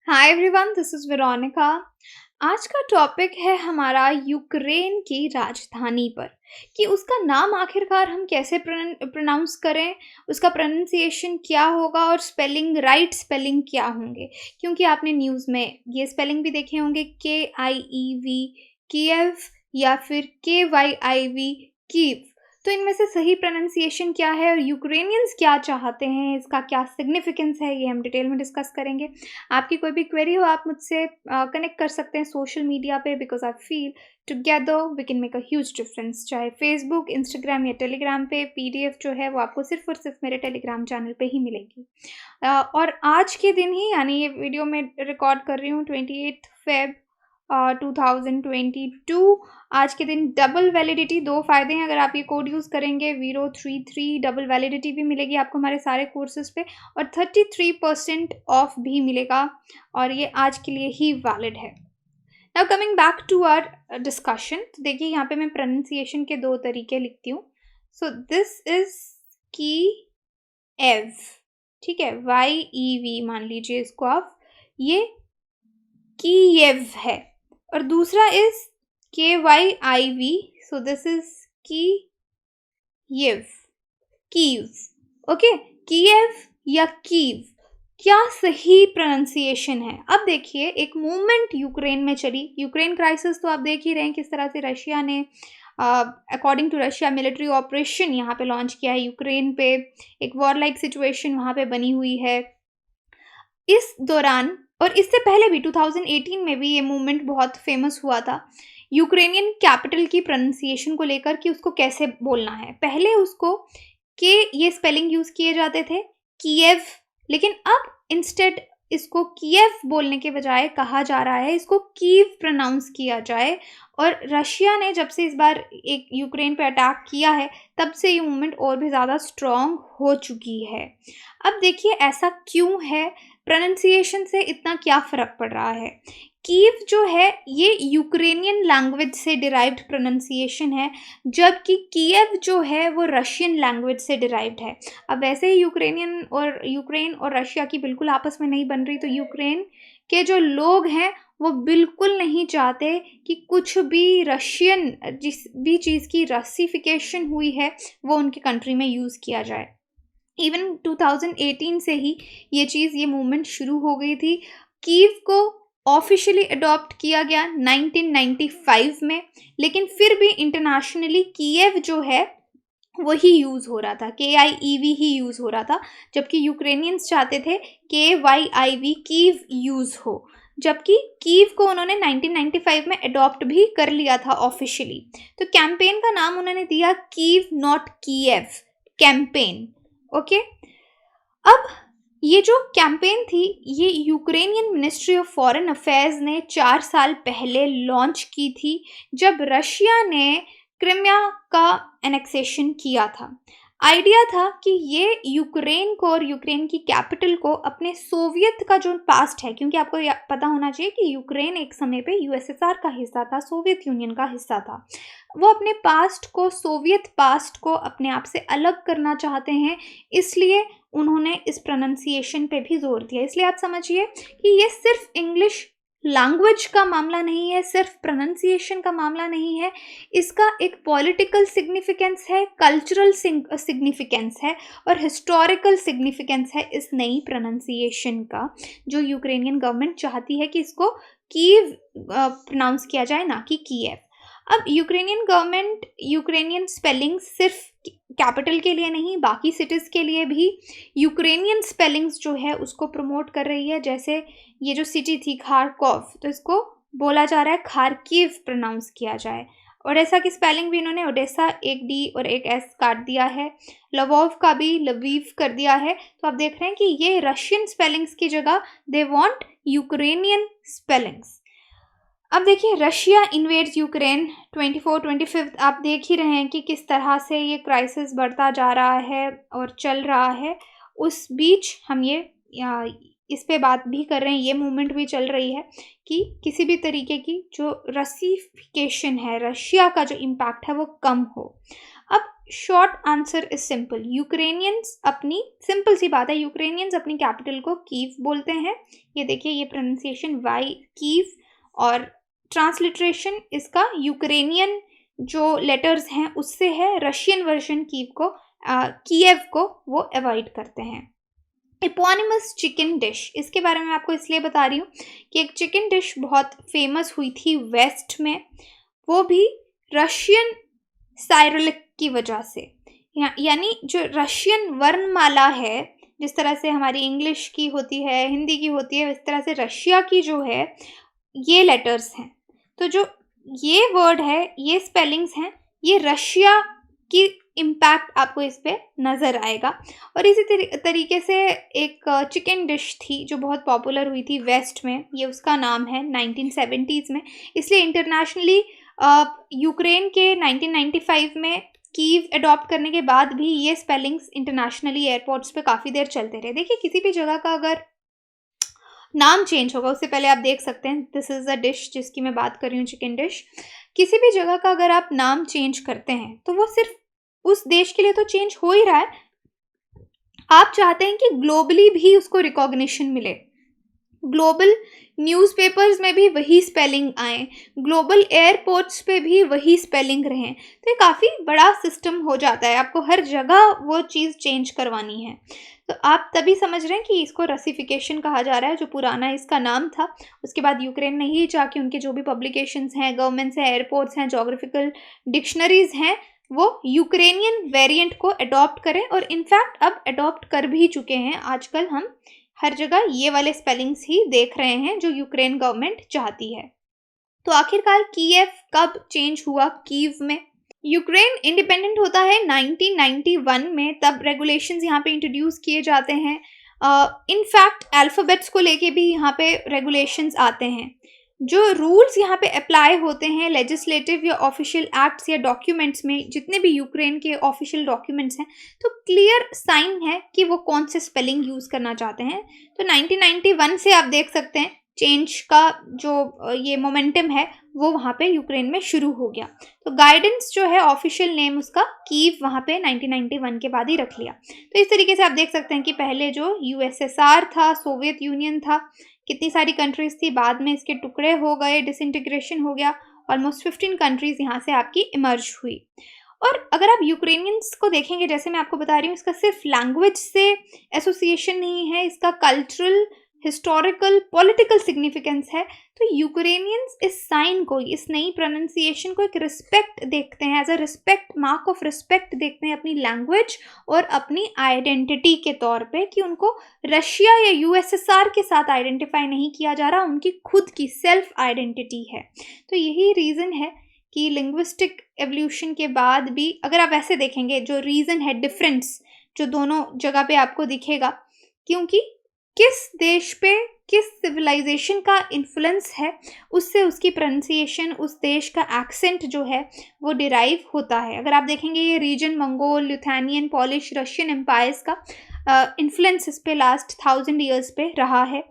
Hi everyone, this is Veronica. आज का topic है हमारा यूक्रेन की राजधानी पर कि उसका नाम आखिरकार हम कैसे प्रोनाउंस करें, उसका प्रोनंसिएशन क्या होगा और राइट स्पेलिंग क्या होंगे। क्योंकि आपने न्यूज़ में ये स्पेलिंग भी देखे होंगे, KIEV कीव या फिर KYIV कीव। तो इनमें से सही प्रोनंसिएशन क्या है और यूक्रेनियंस क्या चाहते हैं, इसका क्या सिग्निफिकेंस है, ये हम डिटेल में डिस्कस करेंगे। आपकी कोई भी क्वेरी हो आप मुझसे कनेक्ट कर सकते हैं सोशल मीडिया पे, because I feel together we can make a huge difference. चाहे फेसबुक, इंस्टाग्राम या टेलीग्राम पे PDF जो है वो आपको सिर्फ और सिर्फ मेरे टेलीग्राम चैनल पे ही मिलेगी। और आज के दिन ही, यानी ये वीडियो मैं रिकॉर्ड कर रही हूँ 28 Feb 2022। आज के दिन डबल वैलिडिटी, दो फ़ायदे हैं अगर आप ये कोड यूज़ करेंगे, वीरो33 डबल वैलिडिटी भी मिलेगी आपको हमारे सारे कोर्सेज़ पे और 33% ऑफ भी मिलेगा और ये आज के लिए ही वैलिड है। Now coming back to our discussion, तो देखिए यहाँ पे मैं प्रोनंसिएशन के दो तरीके लिखती हूँ। सो दिस इज़ कीएव, ठीक है, YEV मान लीजिए इसको आप, ये कीएव है। और दूसरा is KYIV, so this is Kyiv, Kyiv, okay, Kyiv या कीव, क्या सही प्रोनंसिएशन है। अब देखिए, एक मूवमेंट यूक्रेन में चली, यूक्रेन क्राइसिस तो आप देख ही रहे हैं किस तरह से रशिया ने according to Russia military operation यहाँ पे लॉन्च किया है यूक्रेन पे, एक वॉर लाइक सिचुएशन वहाँ पे बनी हुई है। इस दौरान और इससे पहले भी 2018 में भी ये मूवमेंट बहुत फेमस हुआ था यूक्रेनियन कैपिटल की प्रोनंसिएशन को लेकर कि उसको कैसे बोलना है। पहले उसको के ये स्पेलिंग यूज़ किए जाते थे कीएव, लेकिन अब इंस्टेड इसको कीएव बोलने के बजाय कहा जा रहा है इसको कीव प्रोनाउंस किया जाए। और रशिया ने जब से इस बार एक यूक्रेन पे अटैक किया है तब से ये मूवमेंट और भी ज़्यादा स्ट्रॉन्ग हो चुकी है। अब देखिए ऐसा क्यों है, प्रोनंसिएशन से इतना क्या फ़र्क पड़ रहा है। कीव जो है ये यूक्रेनियन लैंग्वेज से डिराइव्ड प्रोनंसिएशन है, जबकि कीव जो है वो रशियन लैंग्वेज से डिराइव्ड है। अब वैसे ही यूक्रेन और रशिया की बिल्कुल आपस में नहीं बन रही, तो यूक्रेन के जो लोग हैं वो बिल्कुल नहीं चाहते कि कुछ भी रशियन, जिस भी चीज़ की रसिफिकेशन हुई है वो उनके कंट्री में यूज़ किया जाए। इवन 2018 से ही ये चीज़, ये मूवमेंट शुरू हो गई थी। कीव को ऑफिशियली अडॉप्ट किया गया 1995 में, लेकिन फिर भी इंटरनेशनली कीव जो है वही यूज़ हो रहा था, KIEV ही यूज़ हो रहा था, जबकि यूक्रेनियंस चाहते थे KYIV कीव यूज़ हो, जबकि कीव को उन्होंने 1995 में अडॉप्ट भी कर लिया था ऑफिशियली। तो कैंपेन का नाम उन्होंने दिया Kyiv not Kyiv campaign, okay. अब ये जो कैंपेन थी ये Ukrainian ministry of foreign affairs ने 4 साल पहले लॉन्च की थी, जब रशिया ने क्रिमिया का एनेक्सेशन किया था। आइडिया था कि ये यूक्रेन को और यूक्रेन की कैपिटल को अपने सोवियत का जो पास्ट है, क्योंकि आपको पता होना चाहिए कि यूक्रेन एक समय पे USSR का हिस्सा था, सोवियत यूनियन का हिस्सा था, वो अपने पास्ट को, सोवियत पास्ट को अपने आप से अलग करना चाहते हैं, इसलिए उन्होंने इस प्रोनंसिएशन पे भी जोर दिया। इसलिए आप समझिए कि ये सिर्फ इंग्लिश लैंग्वेज का मामला नहीं है, सिर्फ प्रोनंसिएशन का मामला नहीं है, इसका एक पॉलिटिकल सिग्निफिकेंस है, कल्चरल सिग्निफिकेंस है और हिस्टोरिकल सिग्निफिकेंस है इस नई प्रोनंसिएशन का, जो यूक्रेनियन गवर्नमेंट चाहती है कि इसको कीव प्रोनाउंस किया जाए, ना कि कीव। अब यूक्रेनियन गवर्नमेंट यूक्रेनियन स्पेलिंग सिर्फ कैपिटल के लिए नहीं, बाकी सिटीज़ के लिए भी यूक्रेनियन स्पेलिंग्स जो है उसको प्रमोट कर रही है। जैसे ये जो सिटी थी खारकोव, तो इसको बोला जा रहा है खारकीव प्रोनाउंस किया जाए। ओडेसा की स्पेलिंग भी इन्होंने ओडेसा एक D और एक S काट दिया है, लवोव का भी लवीव कर दिया है। तो आप देख रहे हैं कि ये रशियन स्पेलिंग्स की जगह दे वांट यूक्रेनियन स्पेलिंग्स। अब देखिए रशिया इन्वेड्स यूक्रेन 25 आप देख ही रहे हैं कि किस तरह से ये क्राइसिस बढ़ता जा रहा है और चल रहा है। उस बीच हम इस पे बात भी कर रहे हैं, ये मूवमेंट भी चल रही है कि किसी भी तरीके की जो रसिफिकेशन है, रशिया का जो इम्पैक्ट है वो कम हो। अब short answer is simple. Ukrainians अपनी, सिंपल सी बात है, यूक्रेनियंस अपनी कैपिटल को कीव बोलते हैं। ये देखिए, ये प्रोनाउंसिएशन वाई कीव, और ट्रांसलिट्रेशन इसका यूक्रेनियन जो लेटर्स हैं उससे है। रशियन वर्जन कीव को वो अवॉइड करते हैं। एपोनिमस चिकन डिश, इसके बारे में आपको इसलिए बता रही हूँ कि एक चिकन डिश बहुत फेमस हुई थी वेस्ट में, वो भी रशियन साइरिलिक की वजह से। यानी जो रशियन वर्णमाला है, जिस तरह से हमारी इंग्लिश की होती है, हिंदी की होती है, इस तरह से रशिया की जो है ये लेटर्स हैं। तो जो ये वर्ड है, ये स्पेलिंग्स हैं, ये रशिया की इम्पैक्ट आपको इस पे नज़र आएगा। और इसी तरीके से एक चिकन डिश थी जो बहुत पॉपुलर हुई थी वेस्ट में, ये उसका नाम है 1970s में। इसलिए इंटरनेशनली यूक्रेन के 1995 में कीव अडॉप्ट करने के बाद भी ये स्पेलिंग्स इंटरनेशनली एयरपोर्ट्स पे काफ़ी देर चलते रहे। देखिए, किसी भी जगह का अगर नाम चेंज होगा उससे पहले आप देख सकते हैं, दिस इज़ अ डिश जिसकी मैं बात कर रही हूँ, चिकन डिश। किसी भी जगह का अगर आप नाम चेंज करते हैं तो वो सिर्फ उस देश के लिए तो चेंज हो ही रहा है, आप चाहते हैं कि ग्लोबली भी उसको रिकॉग्निशन मिले, ग्लोबल न्यूज़पेपर्स में भी वही स्पेलिंग आए, ग्लोबल एयरपोर्ट्स पे भी वही स्पेलिंग रहें। तो ये काफ़ी बड़ा सिस्टम हो जाता है, आपको हर जगह वो चीज़ चेंज करवानी है। तो आप तभी समझ रहे हैं कि इसको रसिफिकेशन कहा जा रहा है, जो पुराना इसका नाम था। उसके बाद यूक्रेन ने ही चाह के उनके जो भी पब्लिकेशंस हैं, गवर्नमेंट्स हैं, एयरपोर्ट्स हैं, जोग्राफिकल डिक्शनरीज हैं, वो यूक्रेनियन वेरिएंट को अडॉप्ट करें, और इनफैक्ट अब अडॉप्ट कर भी चुके हैं। आजकल हम हर जगह ये वाले स्पेलिंग्स ही देख रहे हैं जो यूक्रेन गवर्नमेंट चाहती है। तो आखिरकार कीव कब चेंज हुआ कीव में? यूक्रेन इंडिपेंडेंट होता है 1991 में, तब रेगुलेशंस यहाँ पे इंट्रोड्यूस किए जाते हैं। इनफैक्ट अल्फ़ाबेट्स को लेके भी यहाँ पे रेगुलेशंस आते हैं। जो रूल्स यहाँ पे अप्लाई होते हैं लेजिस्लेटिव या ऑफिशियल एक्ट्स या डॉक्यूमेंट्स में, जितने भी यूक्रेन के ऑफिशियल डॉक्यूमेंट्स हैं, तो क्लियर साइन है कि वो कौन से स्पेलिंग यूज़ करना चाहते हैं। तो 1991 से आप देख सकते हैं चेंज का जो ये मोमेंटम है वो वहाँ पे यूक्रेन में शुरू हो गया। तो गाइडेंस जो है, ऑफिशियल नेम उसका कीव वहाँ पे 1991 के बाद ही रख लिया। तो इस तरीके से आप देख सकते हैं कि पहले जो यूएसएसआर था, सोवियत यूनियन था, कितनी सारी कंट्रीज़ थी, बाद में इसके टुकड़े हो गए, डिसइंटीग्रेशन हो गया, ऑलमोस्ट 15 कंट्रीज़ यहाँ से आपकी इमर्ज हुई। और अगर आप यूक्रेनियंस को देखेंगे, जैसे मैं आपको बता रही हूँ, इसका सिर्फ लैंग्वेज से एसोसिएशन नहीं है, इसका कल्चरल, हिस्टोरिकल, पॉलिटिकल सिग्निफिकेंस है। तो यूक्रेनियंस इस साइन को, इस नई प्रोनाउंसिएशन को एक रिस्पेक्ट देखते हैं, as a respect, mark of respect देखते हैं अपनी लैंग्वेज और अपनी आइडेंटिटी के तौर पे, कि उनको रशिया या यूएसएसआर के साथ आइडेंटिफाई नहीं किया जा रहा, उनकी खुद की सेल्फ आइडेंटिटी है। तो यही रीज़न है कि लिंग्विस्टिक एवोल्यूशन के बाद भी अगर आप ऐसे देखेंगे, जो रीज़न है डिफरेंस जो दोनों जगह पे आपको दिखेगा, क्योंकि किस देश पे किस सिविलाइजेशन का इन्फ्लुएंस है, उससे उसकी प्रोनाउंसिएशन, उस देश का एक्सेंट जो है वो डिराइव होता है। अगर आप देखेंगे ये reason Mongol, Lithuanian, Polish, Russian empires का इन्फ्लुएंस इस पे लास्ट 1000 ईयर्स पे रहा है।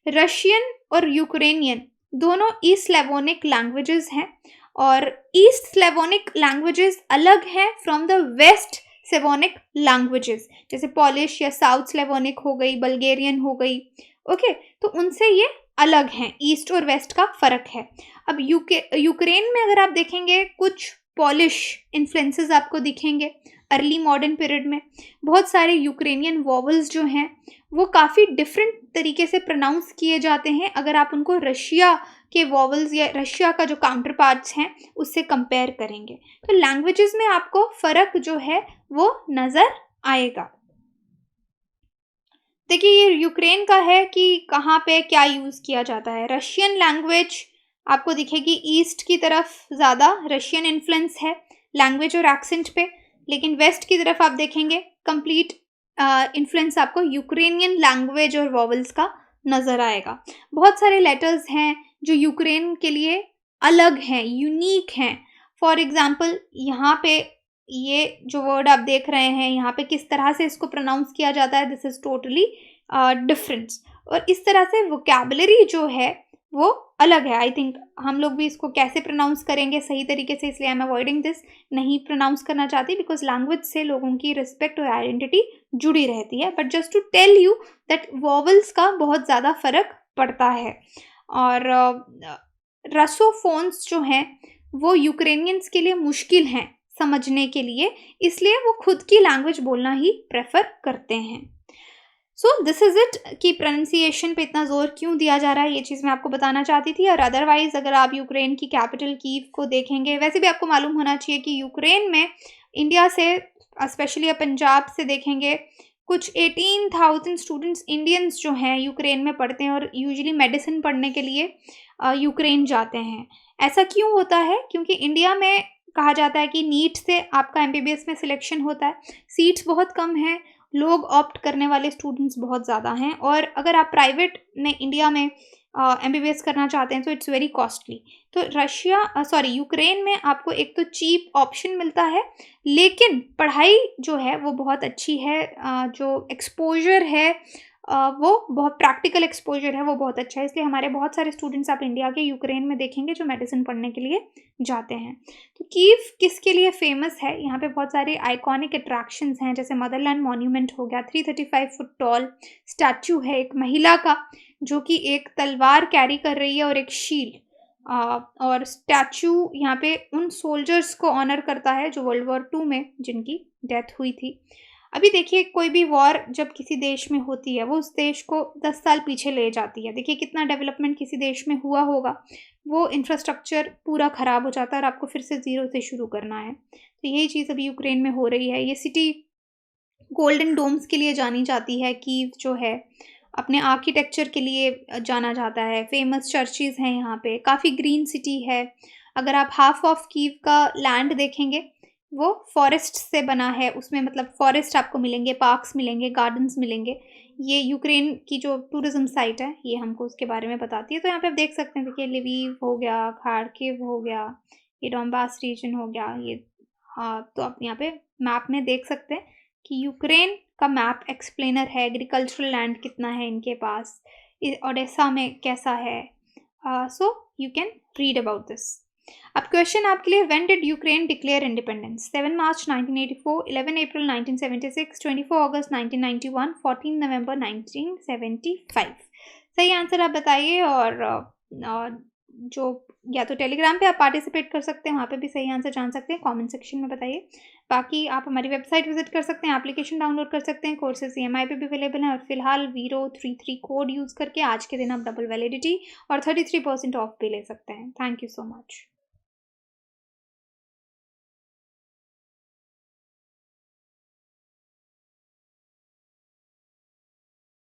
रशियन और यूक्रेनियन दोनों ईस्ट स्लेवोनिक लैंग्वेजेस हैं, और ईस्ट स्लेवोनिक लैंग्वेजेस अलग हैं फ्रॉम द वेस्ट स्लेवोनिक लैंग्वेजेस, जैसे पॉलिश या साउथ स्लेवोनिक हो गई, बल्गेरियन हो गई, ओके। तो उनसे ये अलग हैं, ईस्ट और वेस्ट का फ़र्क है। अब यूक्रेन में अगर आप देखेंगे, कुछ पॉलिश इन्फ्लुएंसेस आपको दिखेंगे अर्ली मॉडर्न पीरियड में। बहुत सारे यूक्रेनियन वॉवल्स जो हैं वो काफ़ी डिफरेंट तरीके से प्रोनाउंस किए जाते हैं अगर आप उनको रशिया के वॉवल्स या रशिया का जो काउंटर पार्ट्स हैं उससे कंपेयर करेंगे। तो लैंग्वेजेस में आपको फ़र्क जो है वो नज़र आएगा। देखिए, ये यूक्रेन का है कि कहाँ पे क्या यूज़ किया जाता है। रशियन लैंग्वेज आपको दिखेगी ईस्ट की तरफ, ज़्यादा रशियन इन्फ्लुएंस है लैंग्वेज और एक्सेंट पे, लेकिन वेस्ट की तरफ आप देखेंगे कंप्लीट इन्फ्लुएंस आपको यूक्रेनियन लैंग्वेज और वॉवल्स का नज़र आएगा। बहुत सारे लेटर्स हैं जो यूक्रेन के लिए अलग हैं, यूनिक हैं। फॉर एग्ज़ाम्पल, यहाँ पे ये जो वर्ड आप देख रहे हैं, यहाँ पे किस तरह से इसको प्रोनाउंस किया जाता है, दिस इज़ टोटली डिफरेंट। और इस तरह से वोकैबुलरी जो है वो अलग है। आई थिंक हम लोग भी इसको कैसे प्रोनाउंस करेंगे सही तरीके से, इसलिए आई एम अवॉइडिंग दिस, नहीं प्रोनाउंस करना चाहती, बिकॉज लैंग्वेज से लोगों की रिस्पेक्ट और आइडेंटिटी जुड़ी रहती है। But just to tell you that vowels का बहुत ज़्यादा फर्क पड़ता है। और रसोफोन्स जो हैं वो यूक्रेनियंस के लिए मुश्किल हैं समझने के लिए, इसलिए वो खुद की लैंग्वेज बोलना ही प्रेफर करते हैं। सो दिस इज़ इट कि प्रोनाउंसिएशन पे इतना ज़ोर क्यों दिया जा रहा है, ये चीज़ मैं आपको बताना चाहती थी। और अदरवाइज़ अगर आप यूक्रेन की कैपिटल कीव को देखेंगे, वैसे भी आपको मालूम होना चाहिए कि यूक्रेन में इंडिया से, स्पेशली पंजाब से देखेंगे, कुछ 18,000 स्टूडेंट्स इंडियंस जो हैं यूक्रेन में पढ़ते हैं और यूजुअली मेडिसिन पढ़ने के लिए यूक्रेन जाते हैं। ऐसा क्यों होता है? क्योंकि इंडिया में कहा जाता है कि नीट से आपका एमबीबीएस में सिलेक्शन होता है, सीट्स बहुत कम हैं, लोग ऑप्ट करने वाले स्टूडेंट्स बहुत ज़्यादा हैं, और अगर आप प्राइवेट में इंडिया में एमबीबीएस करना चाहते हैं तो इट्स वेरी कॉस्टली। तो यूक्रेन में आपको एक तो चीप ऑप्शन मिलता है, लेकिन पढ़ाई जो है वो बहुत अच्छी है। जो एक्सपोजर है वो बहुत प्रैक्टिकल एक्सपोजर है, वो बहुत अच्छा है। इसलिए हमारे बहुत सारे स्टूडेंट्स आप इंडिया के यूक्रेन में देखेंगे जो मेडिसिन पढ़ने के लिए जाते हैं। तो कीव किसके लिए फेमस है? यहाँ पे बहुत सारे आइकॉनिक अट्रैक्शंस हैं, जैसे मदरलैंड मॉन्यूमेंट हो गया, 335 फुट टॉल स्टैचू है एक महिला का जो कि एक तलवार कैरी कर रही है और एक शील्ड। और स्टैचू यहाँ पे उन सोल्जर्स को ऑनर करता है जो वर्ल्ड वॉर 2 में जिनकी डेथ हुई थी। अभी देखिए, कोई भी वॉर जब किसी देश में होती है वो उस देश को 10 साल पीछे ले जाती है। देखिए कितना डेवलपमेंट किसी देश में हुआ होगा, वो इंफ्रास्ट्रक्चर पूरा ख़राब हो जाता है और आपको फिर से ज़ीरो से शुरू करना है। तो यही चीज़ अभी यूक्रेन में हो रही है। ये सिटी गोल्डन डोम्स के लिए जानी जाती है, कीव जो है अपने आर्किटेक्चर के लिए जाना जाता है, फेमस चर्चेज़ हैं यहाँ पे, काफ़ी ग्रीन सिटी है। अगर आप हाफ ऑफ कीव का लैंड देखेंगे, वो फॉरेस्ट से बना है, उसमें मतलब फॉरेस्ट आपको मिलेंगे, पार्क्स मिलेंगे, गार्डन्स मिलेंगे। ये यूक्रेन की जो टूरिज़्म साइट है, ये हमको उसके बारे में बताती है। तो यहाँ पे आप देख सकते हैं, देखिए लिवीव हो गया, खार्किव हो गया, ये डोंबास रीजन हो गया, ये। हाँ, तो आप यहाँ पे मैप में देख सकते हैं कि यूक्रेन का मैप एक्सप्लेनर है, एग्रीकल्चरल लैंड कितना है इनके पास, ओडेसा में कैसा है। So you can read about this. अब क्वेश्चन आपके लिए, when did Ukraine declare independence? 7 मार्च 1984, 11 अप्रैल 1976, 24 अगस्त 1991, 14 नवंबर 1975। सही आंसर आप बताइए। और जो या तो टेलीग्राम पे आप पार्टिसिपेट कर सकते हैं, वहाँ पे भी सही आंसर जान सकते हैं, कमेंट सेक्शन में बताइए। बाकी आप हमारी वेबसाइट विजिट कर सकते हैं, एप्लीकेशन डाउनलोड कर सकते हैं, कोर्सेज EMI पे भी अवेलेबल हैं। और फिलहाल VERO33 कोड यूज़ करके आज के दिन आप डबल वैलिडिटी और 33% ऑफ भी ले सकते हैं। Thank you so much.